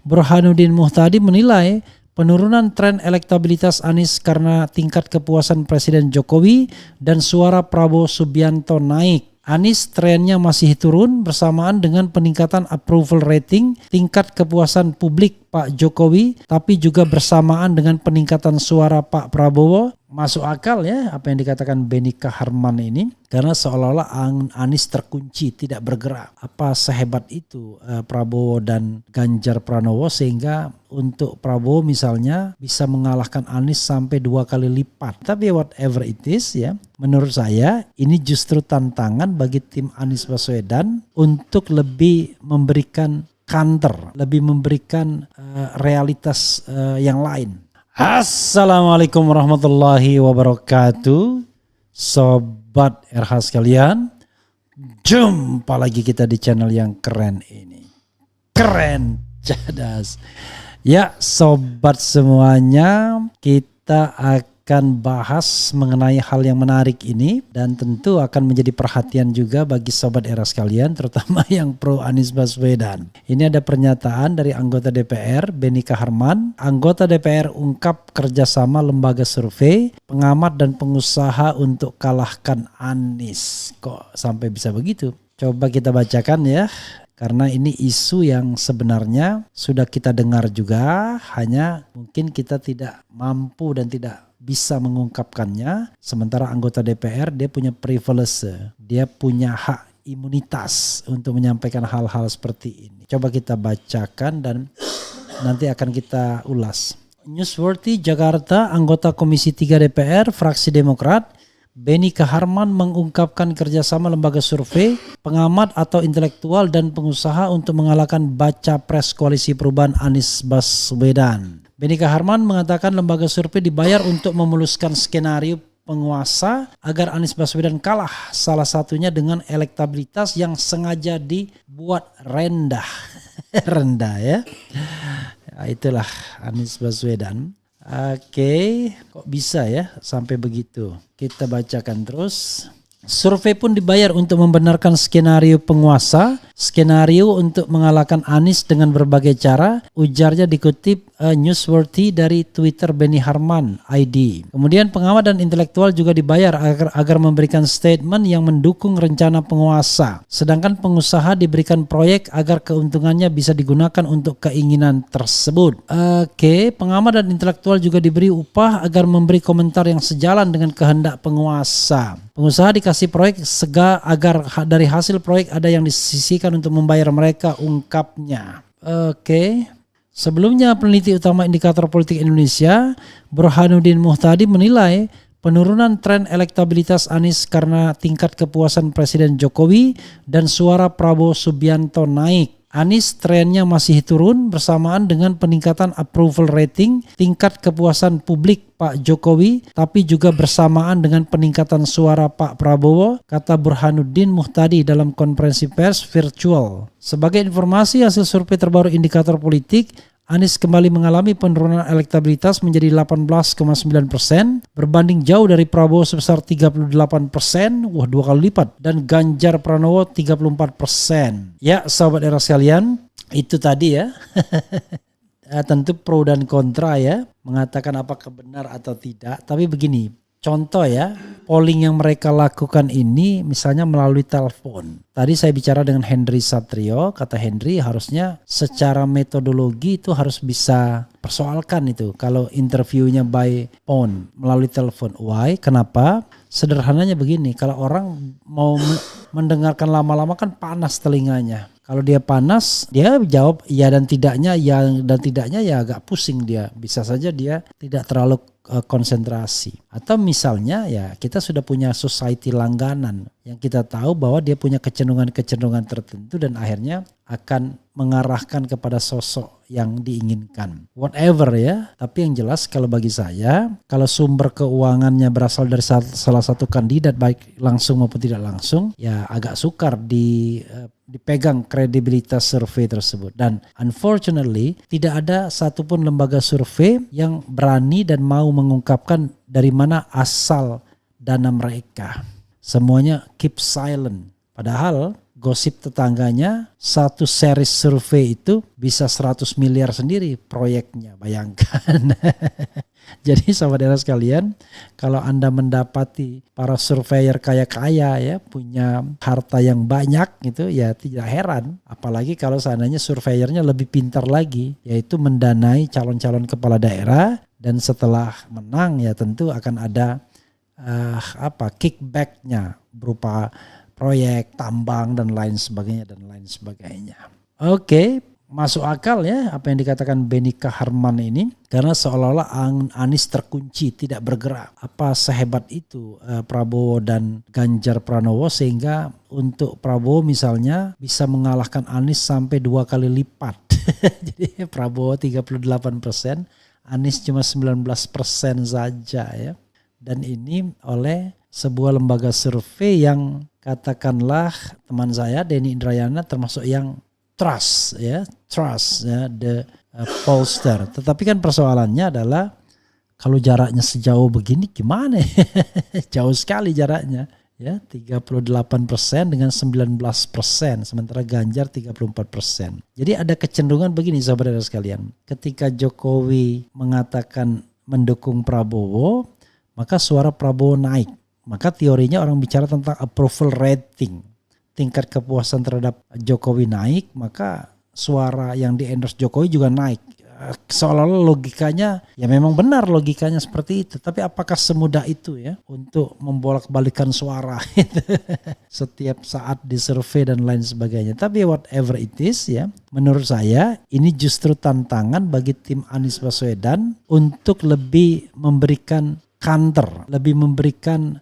Burhanuddin Muhtadi menilai penurunan tren elektabilitas Anies karena tingkat kepuasan Presiden Jokowi dan suara Prabowo Subianto naik. Anies trennya masih turun bersamaan dengan peningkatan approval rating, tingkat kepuasan publik Pak Jokowi, tapi juga bersamaan dengan peningkatan suara Pak Prabowo. Masuk akal ya apa yang dikatakan Benny Kaharman ini, karena seolah-olah Anies terkunci, tidak bergerak. Apa sehebat itu Prabowo dan Ganjar Pranowo sehingga untuk Prabowo misalnya bisa mengalahkan Anies sampai 2 kali lipat. Tapi whatever it is ya, menurut saya ini justru tantangan bagi tim Anies Baswedan untuk lebih memberikan counter, lebih memberikan realitas yang lain. Assalamualaikum warahmatullahi wabarakatuh. Sobat RH sekalian, jumpa lagi kita di channel yang keren ini. Keren, cerdas. Ya sobat semuanya, kita akan bahas mengenai hal yang menarik ini dan tentu akan menjadi perhatian juga bagi sobat era sekalian, terutama yang pro Anies Baswedan. Ini ada pernyataan dari anggota DPR Benny Kaharman. Anggota DPR ungkap kerjasama lembaga survei, pengamat dan pengusaha untuk kalahkan Anies. Kok sampai bisa begitu? Coba kita bacakan ya. Karena ini isu yang sebenarnya sudah kita dengar juga, hanya mungkin kita tidak mampu dan tidak bisa mengungkapkannya. Sementara anggota DPR dia punya privilege, dia punya hak imunitas untuk menyampaikan hal-hal seperti ini. Coba kita bacakan dan nanti akan kita ulas. Newsworthy Jakarta, anggota Komisi 3 DPR, fraksi Demokrat, Benny Kaharman mengungkapkan kerjasama lembaga survei, pengamat atau intelektual dan pengusaha untuk mengalahkan baca pres koalisi perubahan Anies Baswedan. Benny Kaharman mengatakan lembaga survei dibayar untuk memuluskan skenario penguasa agar Anies Baswedan kalah, salah satunya dengan elektabilitas yang sengaja dibuat rendah. Rendah ya. Itulah Anies Baswedan. Oke, kok bisa ya sampai begitu? Kita bacakan terus. Survei pun dibayar untuk membenarkan skenario penguasa, skenario untuk mengalahkan Anies dengan berbagai cara, ujarnya dikutip Newsworthy dari Twitter Benny Harman ID. Kemudian pengamat dan intelektual juga dibayar agar memberikan statement yang mendukung rencana penguasa. Sedangkan pengusaha diberikan proyek agar keuntungannya bisa digunakan untuk keinginan tersebut. Oke, pengamat dan intelektual juga diberi upah agar memberi komentar yang sejalan dengan kehendak penguasa. Pengusaha dikasih proyek agar dari hasil proyek ada yang disisihkan untuk membayar mereka, ungkapnya. Oke. Sebelumnya peneliti utama Indikator Politik Indonesia, Burhanuddin Muhtadi menilai penurunan tren elektabilitas Anies karena tingkat kepuasan Presiden Jokowi dan suara Prabowo Subianto naik. Anies trennya masih turun bersamaan dengan peningkatan approval rating, tingkat kepuasan publik Pak Jokowi, tapi juga bersamaan dengan peningkatan suara Pak Prabowo, kata Burhanuddin Muhtadi dalam konferensi pers virtual. Sebagai informasi, hasil survei terbaru Indikator Politik, Anies kembali mengalami penurunan elektabilitas menjadi 18,9%, berbanding jauh dari Prabowo sebesar 38%, 2 kali lipat, dan Ganjar Pranowo 34%. Ya, sahabat era sekalian, itu tadi ya. Tentu pro dan kontra ya, mengatakan apakah benar atau tidak. Tapi begini, contoh ya, polling yang mereka lakukan ini misalnya melalui telepon. Tadi saya bicara dengan Henry Satrio, kata Henry harusnya secara metodologi itu harus bisa persoalkan itu. Kalau interviewnya by phone, melalui telepon. Why? Kenapa? Sederhananya begini, kalau orang mau mendengarkan lama-lama kan panas telinganya. Kalau dia panas, dia jawab ya dan tidaknya, ya agak pusing dia. Bisa saja dia tidak terlalu konsentrasi. Atau misalnya ya kita sudah punya society langganan yang kita tahu bahwa dia punya kecenderungan tertentu dan akhirnya akan mengarahkan kepada sosok yang diinginkan. Whatever ya, tapi yang jelas kalau bagi saya, kalau sumber keuangannya berasal dari salah satu kandidat baik langsung maupun tidak langsung, ya agak sukar dipegang kredibilitas survei tersebut. Dan unfortunately tidak ada satupun lembaga survei yang berani dan mau mengungkapkan dari mana asal dana mereka. Semuanya keep silent. Padahal gosip tetangganya, satu series survei itu bisa 100 miliar sendiri proyeknya, bayangkan. Jadi saudara sekalian, kalau Anda mendapati para surveyor kaya-kaya ya, punya harta yang banyak gitu, ya tidak heran. Apalagi kalau seandainya surveyornya lebih pintar lagi, yaitu mendanai calon-calon kepala daerah, dan setelah menang ya tentu akan ada kickbacknya berupa proyek tambang dan lain sebagainya. Oke. Masuk akal ya apa yang dikatakan Benny Kaharman ini, karena seolah-olah Anies terkunci, tidak bergerak. Apa sehebat itu Prabowo dan Ganjar Pranowo sehingga untuk Prabowo misalnya bisa mengalahkan Anies sampai 2 kali lipat. Jadi Prabowo 38%, Anies cuma 19% saja ya. Dan ini oleh sebuah lembaga survei yang katakanlah teman saya Denny Indrayana termasuk yang trust ya, the pollster. Tetapi kan persoalannya adalah kalau jaraknya sejauh begini gimana? Jauh sekali jaraknya ya, 38% dengan 19%, sementara Ganjar 34%. Jadi ada kecenderungan begini saudara sekalian, ketika Jokowi mengatakan mendukung Prabowo, maka suara Prabowo naik. Maka teorinya orang bicara tentang approval rating. Tingkat kepuasan terhadap Jokowi naik, maka suara yang di-endorse Jokowi juga naik. Seolah-olah logikanya, ya memang benar logikanya seperti itu. Tapi apakah semudah itu ya untuk membolak-balikan suara setiap saat di survei dan lain sebagainya. Tapi whatever it is ya, menurut saya ini justru tantangan bagi tim Anies Baswedan untuk lebih memberikan counter, lebih memberikan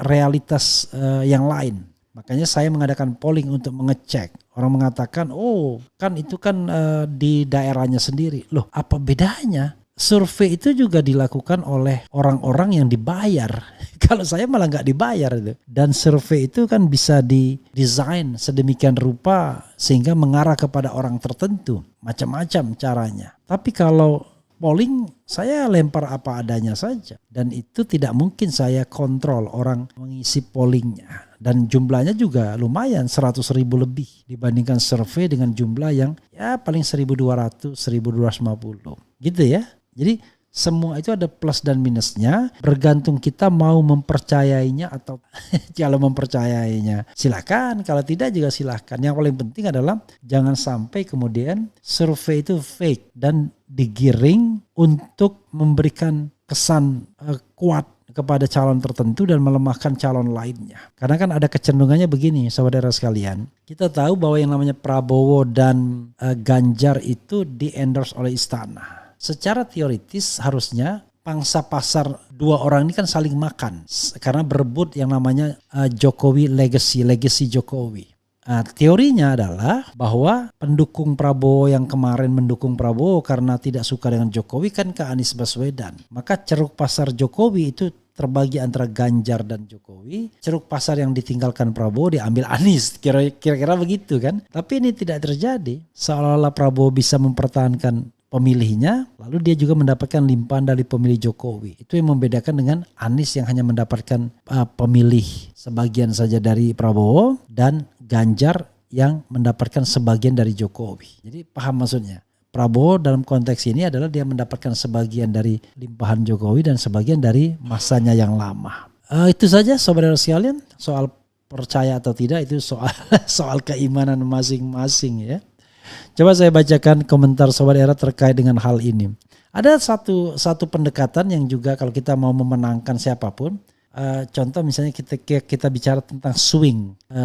realitas yang lain. Makanya saya mengadakan polling untuk mengecek. Orang mengatakan, oh kan itu kan di daerahnya sendiri. Loh apa bedanya? Survei itu juga dilakukan oleh orang-orang yang dibayar. Kalau saya malah nggak dibayar itu. Dan survei itu kan bisa didesain sedemikian rupa sehingga mengarah kepada orang tertentu. Macam-macam caranya. Tapi kalau polling saya lempar apa adanya saja. Dan itu tidak mungkin saya kontrol orang mengisi pollingnya. Dan jumlahnya juga lumayan 100.000 lebih dibandingkan survei dengan jumlah yang ya paling 1.200, 1.250 gitu ya. Jadi semua itu ada plus dan minusnya, bergantung kita mau mempercayainya atau kalau mempercayainya silakan, kalau tidak juga silakan. Yang paling penting adalah jangan sampai kemudian survei itu fake dan digiring untuk memberikan kesan kuat kepada calon tertentu dan melemahkan calon lainnya. Karena kan ada kecenderungannya begini saudara sekalian. Kita tahu bahwa yang namanya Prabowo dan Ganjar itu di-endorse oleh istana. Secara teoritis harusnya pangsa pasar dua orang ini kan saling makan. Karena berebut yang namanya Jokowi legacy Jokowi. Teorinya adalah bahwa pendukung Prabowo yang kemarin mendukung Prabowo karena tidak suka dengan Jokowi kan ke Anies Baswedan. Maka ceruk pasar Jokowi itu terbagi antara Ganjar dan Jokowi. Ceruk pasar yang ditinggalkan Prabowo diambil Anies. Kira-kira begitu kan. Tapi ini tidak terjadi. Seolah-olah Prabowo bisa mempertahankan pemilihnya, lalu dia juga mendapatkan limpahan dari pemilih Jokowi. Itu yang membedakan dengan Anies yang hanya mendapatkan pemilih sebagian saja dari Prabowo dan Ganjar yang mendapatkan sebagian dari Jokowi. Jadi paham maksudnya. Prabowo dalam konteks ini adalah dia mendapatkan sebagian dari limpahan Jokowi dan sebagian dari masanya yang lama. Itu saja saudara sekalian, soal percaya atau tidak itu soal keimanan masing-masing ya. Coba saya bacakan komentar Sobat Era terkait dengan hal ini. Ada satu pendekatan yang juga kalau kita mau memenangkan siapapun, contoh misalnya kita bicara tentang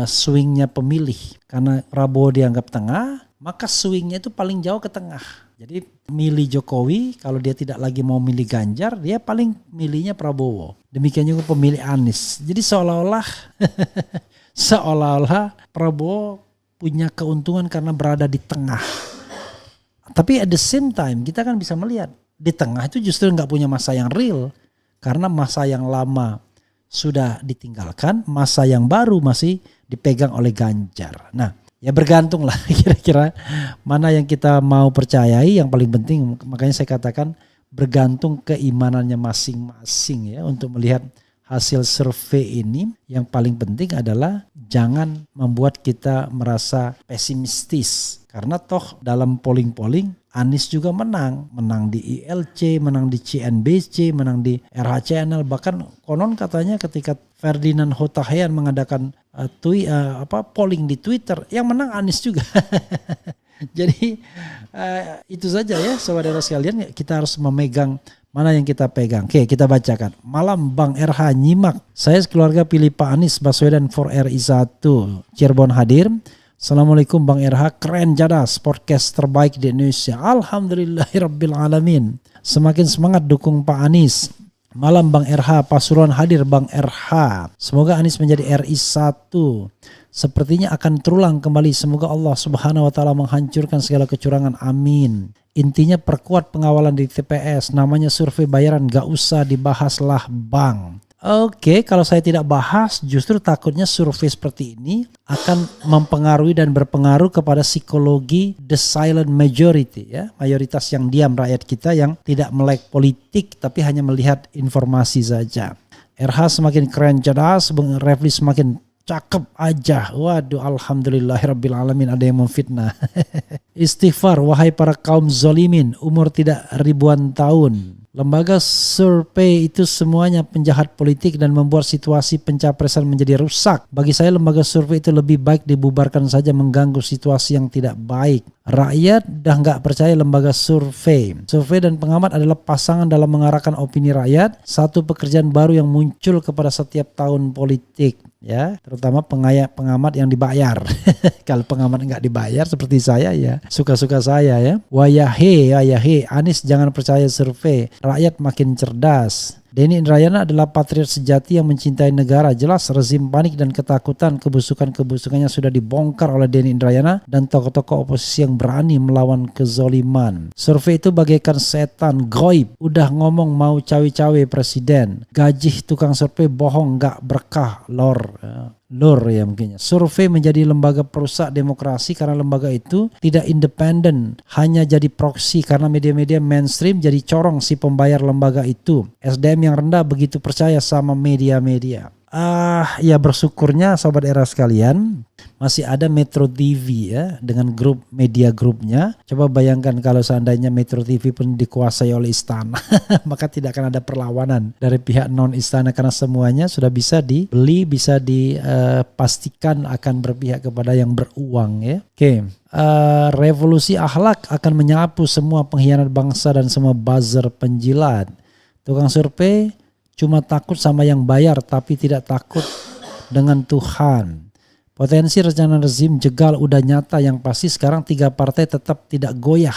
swingnya pemilih. Karena Prabowo dianggap tengah, maka swingnya itu paling jauh ke tengah. Jadi milih Jokowi, kalau dia tidak lagi mau milih Ganjar, dia paling milihnya Prabowo. Demikian juga pemilih Anies. Jadi seolah-olah Prabowo punya keuntungan karena berada di tengah. Tapi at the same time kita kan bisa melihat di tengah itu justru nggak punya masa yang real. Karena masa yang lama sudah ditinggalkan, masa yang baru masih dipegang oleh Ganjar. Nah ya bergantung lah kira-kira mana yang kita mau percayai. Yang paling penting makanya saya katakan bergantung keimanannya masing-masing ya untuk melihat hasil survei ini, yang paling penting adalah jangan membuat kita merasa pesimistis. Karena toh dalam polling-polling Anies juga menang di ILC, menang di CNBC, menang di RH Channel, bahkan konon katanya ketika Ferdinand Hutahian mengadakan polling di Twitter, yang menang Anies juga. Jadi itu saja ya saudara sekalian, kita harus memegang mana yang kita pegang. Oke, kita bacakan. Malam Bang RH nyimak. Saya sekeluarga pilih Pak Anies Baswedan for RI 1. Cirebon hadir. Assalamualaikum Bang RH, keren jadas, podcast terbaik di Indonesia. Alhamdulillahirrabbilalamin. Semakin semangat dukung Pak Anies. Malam Bang RH, Pasuruan hadir Bang RH. Semoga Anies menjadi RI 1. Sepertinya akan terulang kembali. Semoga Allah Subhanahu wa taala menghancurkan segala kecurangan. Amin. Intinya perkuat pengawalan di TPS. Namanya survei bayaran, gak usah dibahas lah Bang. Oke, kalau saya tidak bahas, justru takutnya survei seperti ini akan mempengaruhi dan berpengaruh kepada psikologi the silent majority, ya, mayoritas yang diam, rakyat kita yang tidak melek politik tapi hanya melihat informasi saja. RH semakin keren cerdas, Bang Refli semakin cakep aja. Waduh, alhamdulillahirrabbilalamin, ada yang memfitnah. Istighfar wahai para kaum zolimin, umur tidak ribuan tahun. Lembaga survei itu semuanya penjahat politik dan membuat situasi pencapresan menjadi rusak. Bagi saya lembaga survei itu lebih baik dibubarkan saja, mengganggu situasi yang tidak baik. Rakyat dah nggak percaya lembaga survei. Survei dan pengamat adalah pasangan dalam mengarahkan opini rakyat. Satu pekerjaan baru yang muncul kepada setiap tahun politik. Ya, terutama pengamat yang dibayar. Kalau pengamat nggak dibayar seperti saya ya, suka-suka saya ya. Wayahe, Anies jangan percaya survei. Rakyat makin cerdas. Denny Indrayana adalah patriot sejati yang mencintai negara. Jelas rezim panik dan ketakutan, kebusukannya sudah dibongkar oleh Denny Indrayana dan tokoh-tokoh oposisi yang berani melawan kezoliman. Survei itu bagaikan setan goib. Udah ngomong mau cawe-cawe presiden. Gaji tukang survei bohong, gak berkah, lor ya mungkinnya. Survei menjadi lembaga perusak demokrasi karena lembaga itu tidak independen, hanya jadi proksi karena media-media mainstream jadi corong si pembayar lembaga itu. SDM yang rendah begitu percaya sama media-media. Ya bersyukurnya sobat era sekalian masih ada Metro TV ya dengan grup media grupnya. Coba bayangkan kalau seandainya Metro TV pun dikuasai oleh istana, maka tidak akan ada perlawanan dari pihak non istana karena semuanya sudah bisa dibeli, bisa dipastikan akan berpihak kepada yang beruang ya. Oke. Revolusi akhlak akan menyapu semua pengkhianat bangsa dan semua buzzer penjilat. Tukang survei cuma takut sama yang bayar tapi tidak takut dengan Tuhan. Potensi rencana rezim jegal udah nyata, yang pasti sekarang 3 partai tetap tidak goyah.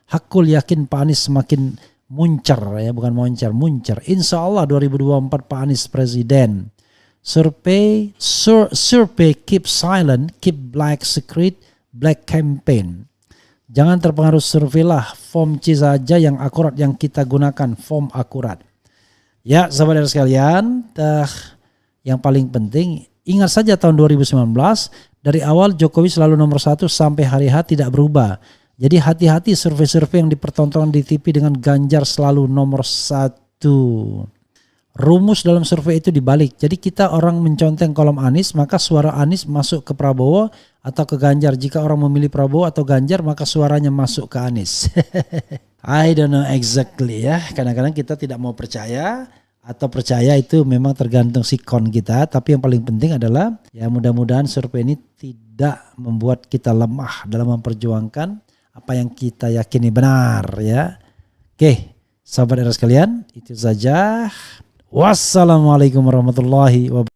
Hakul yakin Pak Anies semakin muncer ya, bukan moncer, muncer. Insya Allah 2024 Pak Anies presiden. Survei keep silent, keep black secret, black campaign. Jangan terpengaruh survei lah, form C saja yang akurat yang kita gunakan, form akurat. Ya sahabat sekalian, yang paling penting ingat saja tahun 2019 dari awal Jokowi selalu nomor 1 sampai hari H tidak berubah. Jadi hati-hati survei-survei yang dipertontonkan di TV dengan Ganjar selalu nomor 1. Rumus dalam survei itu dibalik. Jadi kita orang menconteng kolom Anies, maka suara Anies masuk ke Prabowo atau ke Ganjar. Jika orang memilih Prabowo atau Ganjar, maka suaranya masuk ke Anies. I don't know exactly ya. Kadang-kadang kita tidak mau percaya atau percaya, itu memang tergantung sikon kita. Tapi yang paling penting adalah ya mudah-mudahan survei ini tidak membuat kita lemah dalam memperjuangkan apa yang kita yakini benar ya. Oke, sahabat era sekalian, itu saja. Wassalamualaikum warahmatullahi wabarakatuh.